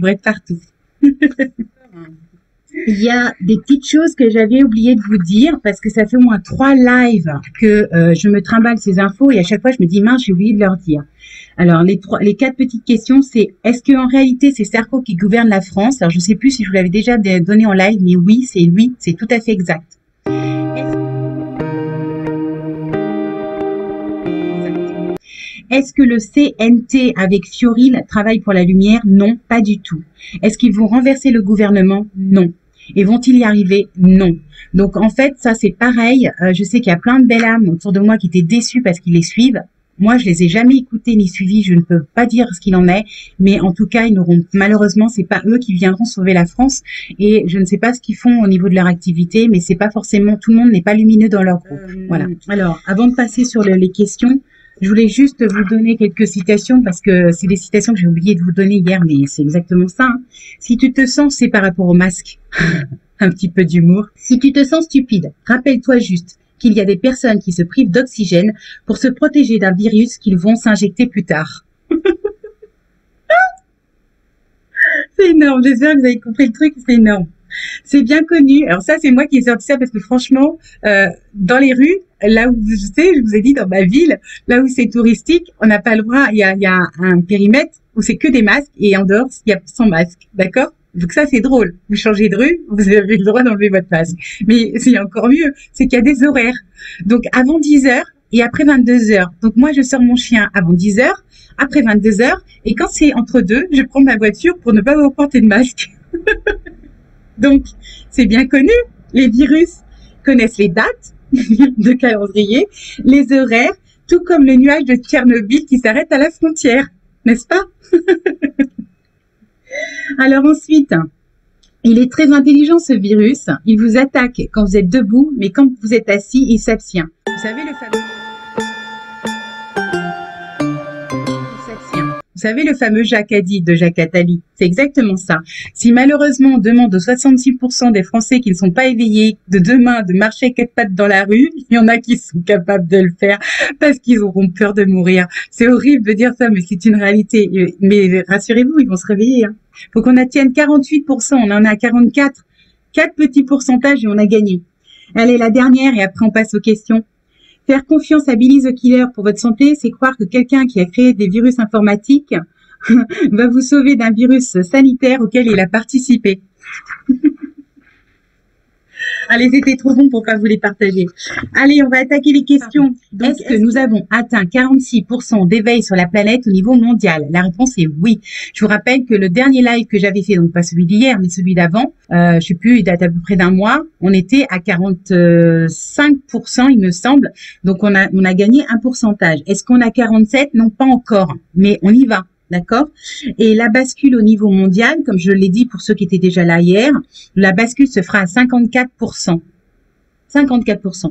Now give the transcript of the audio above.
devrait être partout. Il y a des petites choses que j'avais oublié de vous dire parce que ça fait au moins 3 lives que je me trimballe ces infos et à chaque fois je me dis mince, j'ai oublié de leur dire. Alors les 4 petites questions, c'est est-ce que en réalité c'est Sarko qui gouverne la France? Alors je sais plus si je vous l'avais déjà donné en live, mais oui, c'est lui, c'est tout à fait exact. Est-ce que le CNT avec Fiorine travaille pour la lumière? Non, pas du tout. Est-ce qu'ils vont renverser le gouvernement? Non. Et vont-ils y arriver? Non. Donc en fait, ça c'est pareil. Je sais qu'il y a plein de belles âmes autour de moi qui étaient déçues parce qu'ils les suivent. Moi, je les ai jamais écoutés ni suivis. Je ne peux pas dire ce qu'il en est, mais en tout cas, ils n'auront malheureusement, c'est pas eux qui viendront sauver la France. Et je ne sais pas ce qu'ils font au niveau de leur activité, mais c'est pas forcément tout le monde n'est pas lumineux dans leur groupe. Voilà. Alors, avant de passer sur les questions. Je voulais juste vous donner quelques citations parce que c'est des citations que j'ai oublié de vous donner hier, mais c'est exactement ça. Hein. Si tu te sens, c'est par rapport au masque. Un petit peu d'humour. Si tu te sens stupide, rappelle-toi juste qu'il y a des personnes qui se privent d'oxygène pour se protéger d'un virus qu'ils vont s'injecter plus tard. C'est énorme. J'espère que vous avez compris le truc. C'est énorme. C'est bien connu. Alors ça, c'est moi qui ai sorti ça parce que franchement, dans les rues, là où je vous ai dit dans ma ville, là où c'est touristique, on n'a pas le droit. Il y a un périmètre où c'est que des masques et en dehors, il y a sans masque. D'accord? Donc ça, c'est drôle. Vous changez de rue, vous avez le droit d'enlever votre masque. Mais c'est encore mieux, c'est qu'il y a des horaires. Donc avant 10 heures et après 22 heures. Donc moi, je sors mon chien avant 10 heures, après 22 heures. Et quand c'est entre deux, je prends ma voiture pour ne pas avoir porté de masque. Donc, c'est bien connu. Les virus connaissent les dates de calendrier, les horaires, tout comme le nuage de Tchernobyl qui s'arrête à la frontière. N'est-ce pas? Alors ensuite, il est très intelligent ce virus. Il vous attaque quand vous êtes debout, mais quand vous êtes assis, il s'abstient. Vous savez le fameux... Vous savez le fameux Jacques Addy de Jacques Attali, c'est exactement ça. Si malheureusement on demande aux 66% des Français qui ne sont pas éveillés de demain de marcher 4 pattes dans la rue, il y en a qui sont capables de le faire parce qu'ils auront peur de mourir. C'est horrible de dire ça, mais c'est une réalité. Mais rassurez-vous, ils vont se réveiller. Hein. Faut qu'on atteigne 48%, on en a 44, 4 petits pourcentages et on a gagné. Allez, la dernière et après on passe aux questions. Faire confiance à Billy the Killer pour votre santé, c'est croire que quelqu'un qui a créé des virus informatiques va vous sauver d'un virus sanitaire auquel il a participé. Allez, c'était trop bon pour pas vous les partager. Allez, on va attaquer les questions. Est-ce que nous avons atteint 46% d'éveil sur la planète au niveau mondial? La réponse est oui. Je vous rappelle que le dernier live que j'avais fait, donc pas celui d'hier, mais celui d'avant, je sais plus, il date à peu près d'un mois, on était à 45%, il me semble. Donc, on a gagné un pourcentage. Est-ce qu'on a 47? Non, pas encore, mais on y va. D'accord? Et la bascule au niveau mondial, comme je l'ai dit pour ceux qui étaient déjà là hier, la bascule se fera à 54%. 54%.